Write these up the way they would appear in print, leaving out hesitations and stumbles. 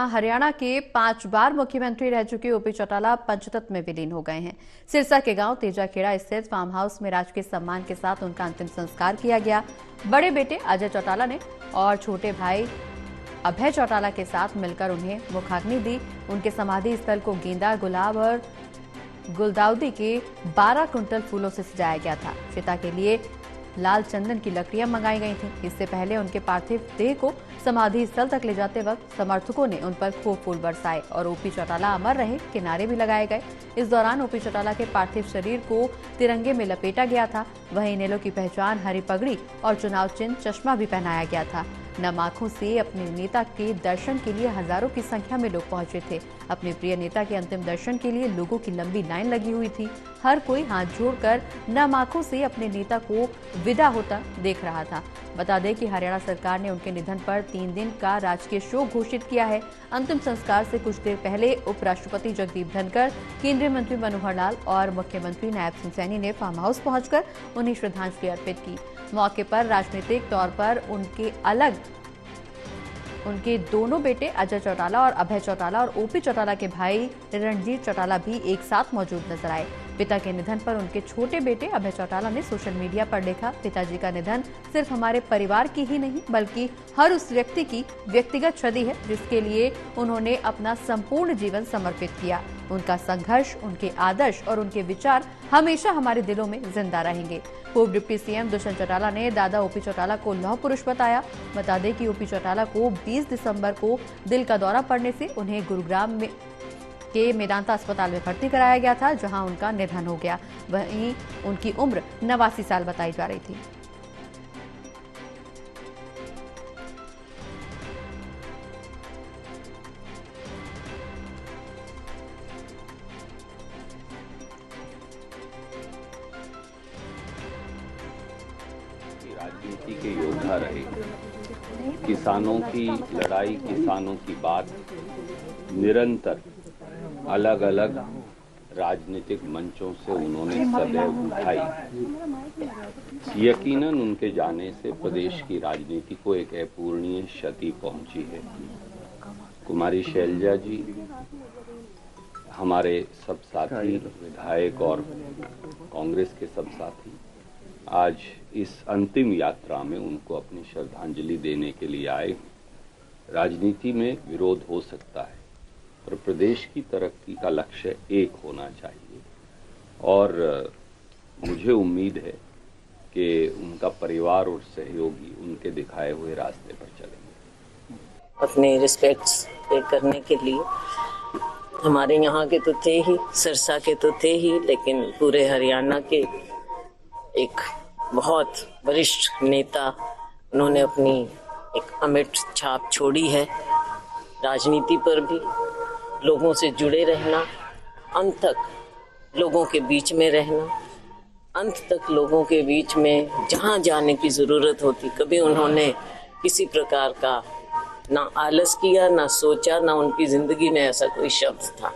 हरियाणा के 5 बार मुख्यमंत्री रह चुके ओपी चौटाला पंचतत्व में विलीन हो गए हैं। सिरसा के गांव तेजाखेड़ा स्थित फार्म हाउस में राजकीय सम्मान के साथ उनका अंतिम संस्कार किया गया। बड़े बेटे अजय चौटाला ने और छोटे भाई अभय चौटाला के साथ मिलकर उन्हें मुखाग्नि दी। उनके समाधि स्थल को गेंदा, गुलाब और गुलदाउदी के 12 कुंटल फूलों से सजाया गया था। चिता के लिए लाल चंदन की लकड़ियां मंगाई गई थीं। इससे पहले उनके पार्थिव देह को समाधि स्थल तक ले जाते वक्त समर्थकों ने उन पर खूब फूल बरसाए और ओपी चौटाला अमर रहे के नारे भी लगाए गए। इस दौरान ओपी चौटाला के पार्थिव शरीर को तिरंगे में लपेटा गया था। वहीं इनेलो की पहचान हरी पगड़ी और चुनाव चिन्ह चश्मा भी पहनाया गया था। नम आंखों से अपने नेता के दर्शन के लिए हजारों की संख्या में लोग पहुंचे थे। अपने प्रिय नेता के अंतिम दर्शन के लिए लोगों की लंबी लाइन लगी हुई थी। हर कोई हाथ जोड़कर नम आंखों से अपने नेता को विदा होता देख रहा था। बता दें कि हरियाणा सरकार ने उनके निधन पर 3 दिन का राजकीय शोक घोषित किया है। अंतिम संस्कार से कुछ देर पहले उपराष्ट्रपति जगदीप धनखड़, केंद्रीय मंत्री मनोहर लाल और मुख्यमंत्री नायब सिंह सैनी ने फार्म हाउस पहुंचकर उन्हें श्रद्धांजलि अर्पित की। मौके पर राजनीतिक तौर पर उनके दोनों बेटे अजय चौटाला और अभय चौटाला और ओपी चौटाला के भाई रणजीत चौटाला भी एक साथ मौजूद नजर आए। पिता के निधन पर उनके छोटे बेटे अभय चौटाला ने सोशल मीडिया पर लिखा, पिताजी का निधन सिर्फ हमारे परिवार की ही नहीं बल्कि हर उस व्यक्ति की व्यक्तिगत क्षति है जिसके लिए उन्होंने अपना संपूर्ण जीवन समर्पित किया। उनका संघर्ष, उनके आदर्श और उनके विचार हमेशा हमारे दिलों में जिंदा रहेंगे। पूर्व डिप्टी सीएम दुष्यंत चौटाला ने दादा ओपी चौटाला को लौह पुरुष बताया। बता दें कि ओपी चौटाला को 20 दिसंबर को दिल का दौरा पड़ने से उन्हें गुरुग्राम के मेदांता अस्पताल में भर्ती कराया गया था, जहां उनका निधन हो गया। वहीं उनकी उम्र 89 साल बताई जा रही थी। राजनीति के योद्धा रहे। किसानों की लड़ाई, किसानों की बात निरंतर अलग अलग राजनीतिक मंचों से उन्होंने सदैव उठाई। यकीनन उनके जाने से प्रदेश की राजनीति को एक अपूरणीय क्षति पहुंची है। कुमारी शैलजा जी हमारे सब साथी विधायक और कांग्रेस के सब साथी आज इस अंतिम यात्रा में उनको अपनी श्रद्धांजलि देने के लिए आए। राजनीति में विरोध हो सकता है पर प्रदेश की तरक्की का लक्ष्य एक होना चाहिए और मुझे उम्मीद है कि उनका परिवार और सहयोगी उनके दिखाए हुए रास्ते पर चलेंगे। अपने रिस्पेक्ट्स पे करने के लिए हमारे यहाँ के तो थे ही, सिरसा के तो थे ही, लेकिन पूरे हरियाणा के एक बहुत वरिष्ठ नेता, उन्होंने अपनी एक अमिट छाप छोड़ी है। राजनीति पर भी लोगों से जुड़े रहना, अंत तक लोगों के बीच में रहना, अंत तक लोगों के बीच में जहाँ जाने की ज़रूरत होती कभी उन्होंने किसी प्रकार का ना आलस किया, ना सोचा, ना उनकी ज़िंदगी में ऐसा कोई शब्द था।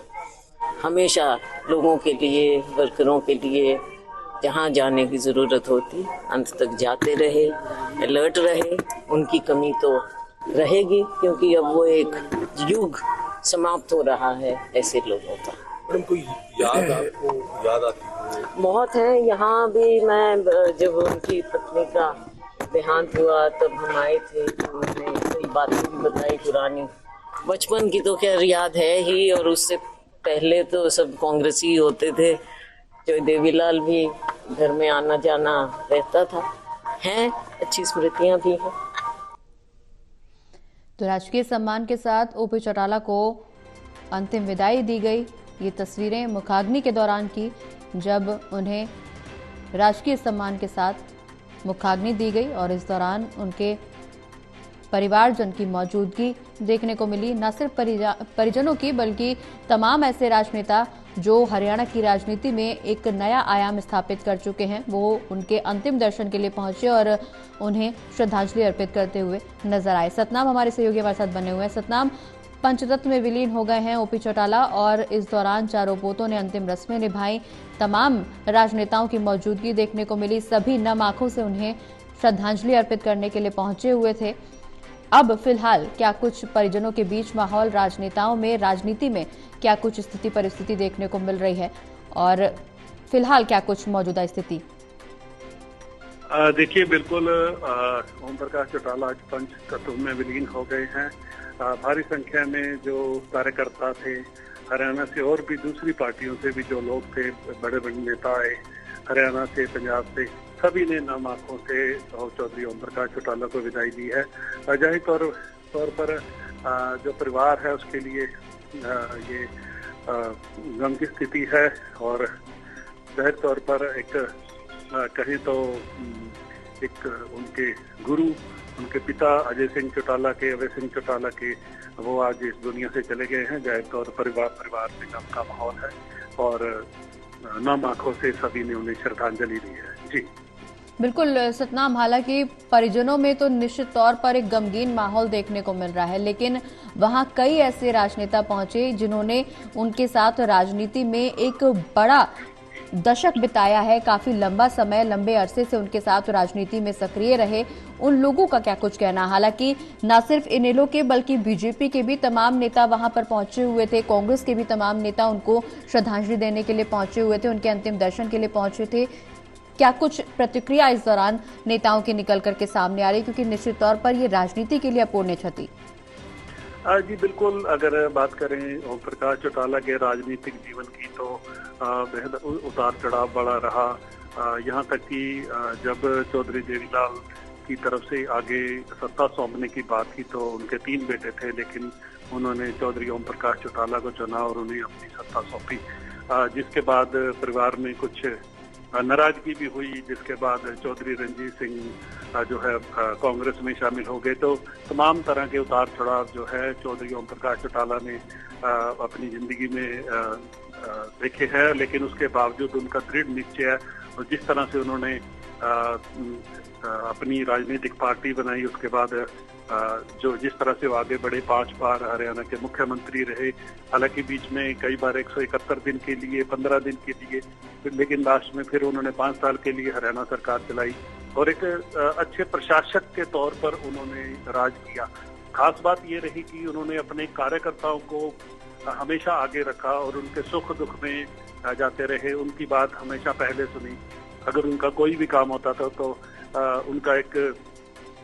हमेशा लोगों के लिए, वर्करों के लिए जहाँ जाने की ज़रूरत होती अंत तक जाते रहे, अलर्ट रहे। उनकी कमी तो रहेगी क्योंकि अब वो एक युग समाप्त हो रहा है ऐसे लोगों का। मैडम कोई याद आपको याद आती है? बहुत है। यहाँ भी मैं जब उनकी पत्नी का देहांत हुआ तब हम आए थे, तो उन्होंने कई बातें भी बताई पुरानी। बचपन की तो खैर याद है ही, और उससे पहले तो सब कांग्रेसी होते थे। जो देवीलाल भी घर में आना जाना रहता था। हैं अच्छी स्मृतियां भी हैं। तो राजकीय सम्मान के साथ ओपी चौटाला को अंतिम विदाई दी गई। ये तस्वीरें मुखाग्नि के दौरान की, जब उन्हें राजकीय सम्मान के साथ मुखाग्नि दी गई और इस दौरान उनके परिवारजन की मौजूदगी देखने को मिली। न सिर्फ परिजनों की बल्कि तमाम ऐसे राजनेता जो हरियाणा की राजनीति में एक नया आयाम स्थापित कर चुके हैं, वो उनके अंतिम दर्शन के लिए पहुंचे और उन्हें श्रद्धांजलि अर्पित करते हुए नजर आए। सतनाम हमारे सहयोगी हमारे साथ बने हुए हैं। सतनाम, पंचतत्व में विलीन हो गए हैं ओपी चौटाला और इस दौरान चारों पोतों ने अंतिम रस्में निभाई। तमाम राजनेताओं की मौजूदगी देखने को मिली। सभी नम आंखों से उन्हें श्रद्धांजलि अर्पित करने के लिए पहुंचे हुए थे। अब फिलहाल क्या कुछ परिजनों के बीच माहौल, राजनेताओं में, राजनीति में क्या कुछ स्थिति परिस्थिति देखने को मिल रही है और फिलहाल क्या कुछ मौजूदा स्थिति? देखिए, बिल्कुल ओम प्रकाश चौटाला आज पंच तत्व में विलीन हो गए हैं। भारी संख्या में जो कार्यकर्ता थे हरियाणा से और भी दूसरी पार्टियों से भी जो लोग थे, बड़े बड़े नेता आए हरियाणा से, पंजाब से, सभी ने नम आंखों से चौधरी ओम प्रकाश चौटाला को विदाई दी है। जाहिर तौर पर जो परिवार है उसके लिए ये गम की स्थिति है और जाहिर तौर पर एक कहें तो एक उनके गुरु, उनके पिता अजय सिंह चौटाला के, अभय सिंह चौटाला के, वो आज इस दुनिया से चले गए हैं। जाहिर तौर पर परिवार में गम का माहौल है और नम आंखों से सभी ने उन्हें श्रद्धांजलि दी है। जी बिल्कुल सतनाम, हालांकि परिजनों में तो निश्चित तौर पर एक गमगीन माहौल देखने को मिल रहा है, लेकिन वहां कई ऐसे राजनेता पहुंचे जिन्होंने उनके साथ राजनीति में एक बड़ा दशक बिताया है, काफी लंबा समय, लंबे अरसे से उनके साथ राजनीति में सक्रिय रहे। उन लोगों का क्या कुछ कहना? हालांकि न सिर्फ इनेलो के बल्कि बीजेपी के भी तमाम नेता वहां पर पहुंचे हुए थे, कांग्रेस के भी तमाम नेता उनको श्रद्धांजलि देने के लिए पहुंचे हुए थे, उनके अंतिम दर्शन के लिए पहुंचे थे। क्या कुछ प्रतिक्रिया इस दौरान नेताओं की निकल करके सामने आ रही, क्योंकि निश्चित तौर पर ये राजनीति के लिए अपूर्णीय क्षति? जी बिल्कुल, अगर बात करें ओम प्रकाश चौटाला के राजनीतिक जीवन की तो बेहद उतार चढ़ाव बड़ा रहा। यहाँ तक कि जब चौधरी देवीलाल की तरफ से आगे सत्ता सौंपने की बात की तो उनके 3 बेटे थे, लेकिन उन्होंने चौधरी ओम प्रकाश चौटाला को चुना और उन्हें अपनी सत्ता सौंपी, जिसके बाद परिवार में कुछ नाराजगी भी हुई, जिसके बाद चौधरी रणजीत सिंह जो है कांग्रेस में शामिल हो गए। तो तमाम तरह के उतार चढ़ाव जो है चौधरी ओम प्रकाश चौटाला ने अपनी जिंदगी में देखे हैं, लेकिन उसके बावजूद उनका दृढ़ निश्चय और जिस तरह से उन्होंने अपनी राजनीतिक पार्टी बनाई, उसके बाद जो जिस तरह से वो आगे बढ़े, 5 बार हरियाणा के मुख्यमंत्री रहे, हालांकि बीच में कई बार 171 दिन के लिए, 15 दिन के लिए, लेकिन लास्ट में फिर उन्होंने 5 साल के लिए हरियाणा सरकार चलाई और एक अच्छे प्रशासक के तौर पर उन्होंने राज किया। खास बात ये रही कि उन्होंने अपने कार्यकर्ताओं को हमेशा आगे रखा और उनके सुख दुख में जाते रहे, उनकी बात हमेशा पहले सुनी। अगर उनका कोई भी काम होता था तो उनका एक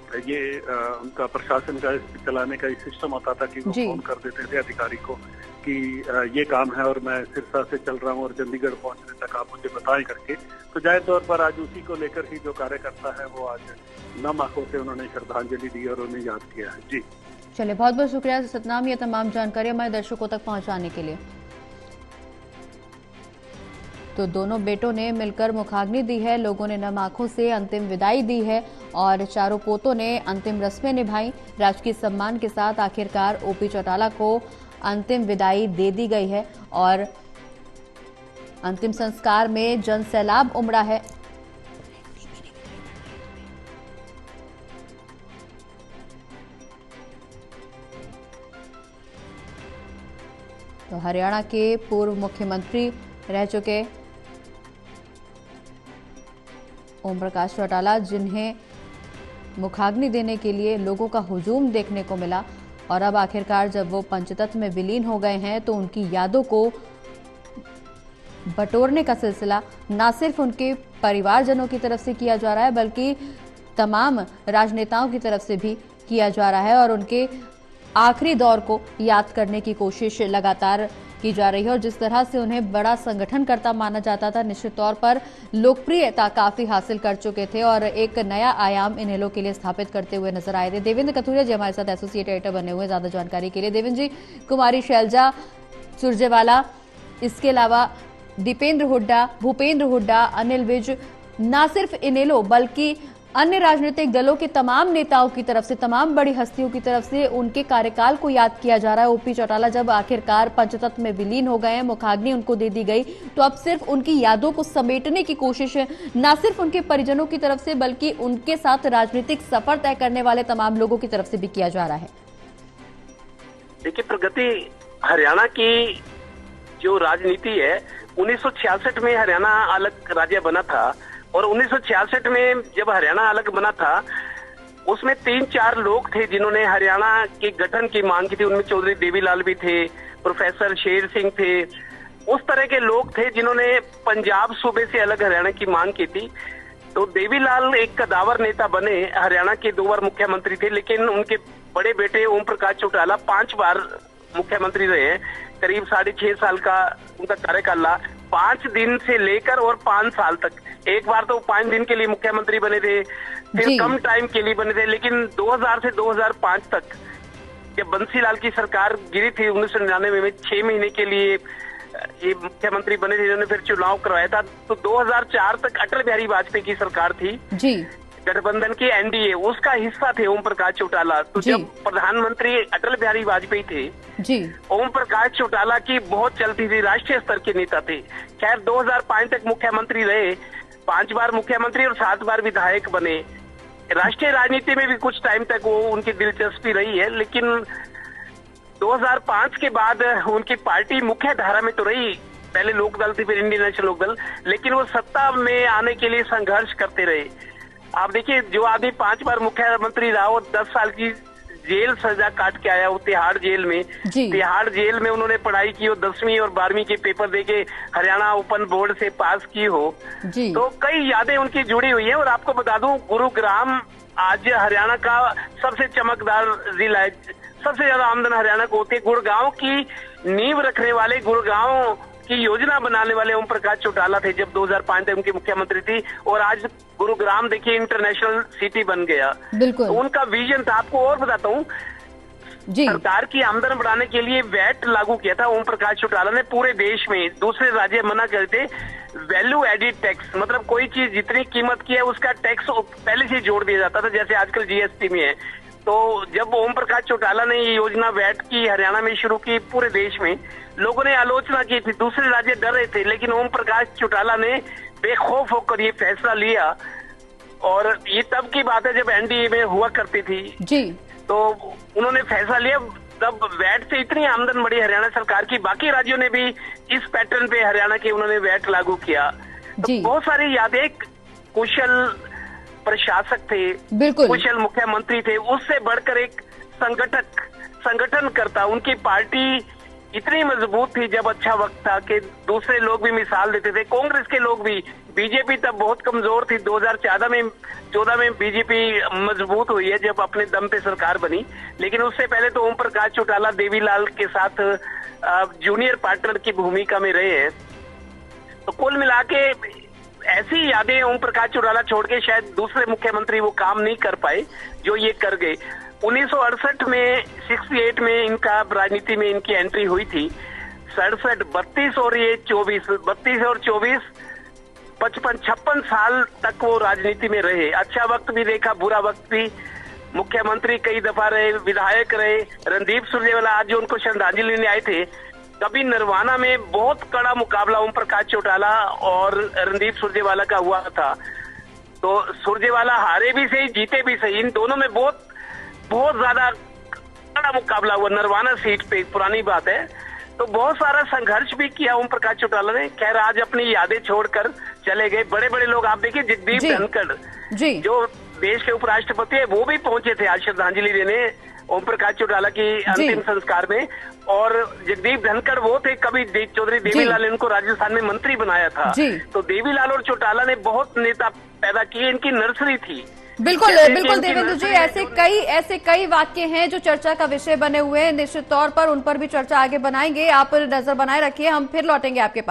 उनका प्रशासन का चलाने का एक सिस्टम होता था कि वो फोन कर देते थे अधिकारी को कि ये काम है और मैं सिरसा से चल रहा हूँ और चंडीगढ़ पहुंचने तक आप मुझे बताएं करके। तो जाहिर तौर पर आज उसी को लेकर ही जो कार्यकर्ता है वो आज नम आंखों से उन्होंने श्रद्धांजलि दी और उन्हें याद किया है। जी चलिए, बहुत बहुत शुक्रिया सतनाम, ये तमाम जानकारी हमारे दर्शकों तक पहुंचाने के लिए। तो दोनों बेटों ने मिलकर मुखाग्नि दी है, लोगों ने नम आंखों से अंतिम विदाई दी है और चारों पोतों ने अंतिम रस्में निभाई। राजकीय सम्मान के साथ आखिरकार ओपी चौटाला को अंतिम विदाई दे दी गई है और अंतिम संस्कार में जन सैलाब उमड़ा है। तो हरियाणा के पूर्व मुख्यमंत्री रह चुके ओम प्रकाश चौटाला, जिन्हें मुखाग्नि देने के लिए लोगों का हुजूम देखने को मिला और अब आखिरकार जब वो पंचतत्व में विलीन हो गए हैं तो उनकी यादों को बटोरने का सिलसिला न सिर्फ उनके परिवारजनों की तरफ से किया जा रहा है बल्कि तमाम राजनेताओं की तरफ से भी किया जा रहा है और उनके आखिरी दौर को याद करने की कोशिश लगातार की जा रही है। और जिस तरह से उन्हें बड़ा संगठनकर्ता माना जाता था, निश्चित तौर पर लोकप्रियता काफी हासिल कर चुके थे और एक नया आयाम इनेलो के लिए स्थापित करते हुए नजर आए थे। देवेंद्र कथुरिया जी हमारे साथ एसोसिएट एडिटर बने हुए, ज्यादा जानकारी के लिए देवेंद्र जी। कुमारी शैलजा सुरजेवाला, इसके अलावा दीपेंद्र हुड्डा, भूपेंद्र हुड्डा, अनिल विज, न सिर्फ इनेलो बल्कि अन्य राजनीतिक दलों के तमाम नेताओं की तरफ से, तमाम बड़ी हस्तियों की तरफ से उनके कार्यकाल को याद किया जा रहा है। ओपी चौटाला जब आखिरकार पंचतत्व में विलीन हो गए हैं, मुखाग्नि उनको दे दी गई, तो अब सिर्फ उनकी यादों को समेटने की कोशिश है, न सिर्फ उनके परिजनों की तरफ से बल्कि उनके साथ राजनीतिक सफर तय करने वाले तमाम लोगों की तरफ से भी किया जा रहा है। देखिए, प्रगति हरियाणा की जो राजनीति है, 1966 में हरियाणा अलग राज्य बना था और 1966 में जब हरियाणा अलग बना था उसमें 3-4 लोग थे जिन्होंने हरियाणा के गठन की मांग की थी। उनमें चौधरी देवीलाल भी थे, प्रोफेसर शेर सिंह थे। उस तरह के लोग थे जिन्होंने पंजाब सूबे से अलग हरियाणा की मांग की थी। तो देवीलाल एक कदावर नेता बने, हरियाणा के 2 बार मुख्यमंत्री थे, लेकिन उनके बड़े बेटे ओम प्रकाश चौटाला 5 बार मुख्यमंत्री रहे हैं। करीब 6.5 साल का उनका कार्यकाल रहा, 5 दिन से लेकर और 5 साल तक। एक बार तो 5 दिन के लिए मुख्यमंत्री बने थे, फिर कम टाइम के लिए बने थे, लेकिन 2000 से 2005 तक जब बंसीलाल की सरकार गिरी थी 1999 में, 6 महीने के लिए ये मुख्यमंत्री बने थे, जिन्होंने फिर चुनाव करवाया था। तो 2004 तक अटल बिहारी वाजपेयी की सरकार थी जी, गठबंधन की एनडीए, उसका हिस्सा थे ओम प्रकाश चौटाला। तो जब प्रधानमंत्री अटल बिहारी वाजपेयी थे जी, ओम प्रकाश चौटाला की बहुत चलती थी, राष्ट्रीय स्तर के नेता थे। खैर 2005 तक मुख्यमंत्री रहे, 5 बार मुख्यमंत्री और 7 बार विधायक बने। राष्ट्रीय राजनीति में भी कुछ टाइम तक वो उनकी दिलचस्पी रही है, लेकिन 2005 के बाद उनकी पार्टी मुख्य धारा में तो रही, पहले लोकदल थी, फिर इंडियन नेशनल लोकदल, लेकिन वो सत्ता में आने के लिए संघर्ष करते रहे। आप देखिए, जो आदमी 5 बार मुख्यमंत्री रहा वो 10 साल की जेल सजा काट के आया, वो तिहाड़ जेल में। तिहाड़ जेल में उन्होंने पढ़ाई की, वो 10वीं और 12वीं के पेपर देके हरियाणा ओपन बोर्ड से पास की हो। तो कई यादें उनकी जुड़ी हुई है। और आपको बता दूं, गुरुग्राम आज हरियाणा का सबसे चमकदार जिला है, सबसे ज्यादा आमदन हरियाणा को होती है। गुड़गांव की नींव रखने वाले, गुड़गांव की योजना बनाने वाले ओम प्रकाश चौटाला थे जब 2005 तक उनकी मुख्यमंत्री थी। और आज गुरुग्राम देखिए इंटरनेशनल सिटी बन गया। बिल्कुल, तो उनका विजन था। आपको और बताता हूँ, सरकार की आमदन बढ़ाने के लिए वैट लागू किया था ओम प्रकाश चौटाला ने पूरे देश में। दूसरे राज्य मना करते, वैल्यू एडिड टैक्स, मतलब कोई चीज जितनी कीमत की है उसका टैक्स पहले से जोड़ दिया जाता था, जैसे आजकल जीएसटी में है। तो जब ओम प्रकाश चौटाला ने ये योजना वैट की हरियाणा में शुरू की पूरे देश में, लोगों ने आलोचना की थी, दूसरे राज्य डर रहे थे, लेकिन ओम प्रकाश चौटाला ने बेखौफ होकर ये फैसला लिया। और ये तब की बात है जब एनडीए में हुआ करती थी जी, तो उन्होंने फैसला लिया। तब वैट से इतनी आमदन बढ़ी हरियाणा सरकार की, बाकी राज्यों ने भी इस पैटर्न पे हरियाणा के उन्होंने वैट लागू किया। तो बहुत सारी यादें, कुशल प्रशासक थे, बिल्कुल कुशल मुख्यमंत्री थे, उससे बढ़कर एक संगठनकर्ता। उनकी पार्टी इतनी मजबूत थी जब अच्छा वक्त था कि दूसरे लोग भी मिसाल देते थे, कांग्रेस के लोग भी। बीजेपी तब बहुत कमजोर थी, 2014 में बीजेपी मजबूत हुई है जब अपने दम पे सरकार बनी, लेकिन उससे पहले तो ओम प्रकाश चौटाला देवीलाल के साथ जूनियर पार्टनर की भूमिका में रहे हैं। तो कुल मिला के ऐसी यादें ओम प्रकाश चौटाला छोड़ के शायद दूसरे मुख्यमंत्री वो काम नहीं कर पाए जो ये कर गए। 1968 में 68 में इनका राजनीति में इनकी एंट्री हुई थी। 67, 32 और ये 24, 32 और 24, 55, 56 साल तक वो राजनीति में रहे। अच्छा वक्त भी देखा, बुरा वक्त भी। मुख्यमंत्री कई दफा रहे, विधायक रहे। रणदीप सुरजेवाला आज जो उनको श्रद्धांजलि लेने आए थे, कभी नरवाना में बहुत कड़ा मुकाबला ओम प्रकाश चौटाला और रणदीप सुरजेवाला का हुआ था। तो सुरजेवाला हारे भी सही, जीते भी सही, इन दोनों में बहुत ज्यादा कड़ा मुकाबला हुआ नरवाना सीट पे, पुरानी बात है। तो बहुत सारा संघर्ष भी किया ओम प्रकाश चौटाला ने। खैर आज अपनी यादें छोड़कर चले गए। बड़े बड़े लोग आप देखिए, जगदीप धनखड़ जो देश के उपराष्ट्रपति है, वो भी पहुंचे थे आज श्रद्धांजलि देने ओम प्रकाश चौटाला की अंतिम संस्कार में। और जगदीप धनखड़ वो थे, कभी चौधरी देवीलाल ने इनको राजस्थान में मंत्री बनाया था। तो देवीलाल और चौटाला ने बहुत नेता पैदा किए, इनकी नर्सरी थी। बिल्कुल बिल्कुल देवेंद्र जी, ऐसे कई वाक्य हैं जो चर्चा का विषय बने हुए हैं। निश्चित तौर पर उन पर भी चर्चा आगे बनाएंगे। आप नजर बनाए रखिए, हम फिर लौटेंगे आपके पास।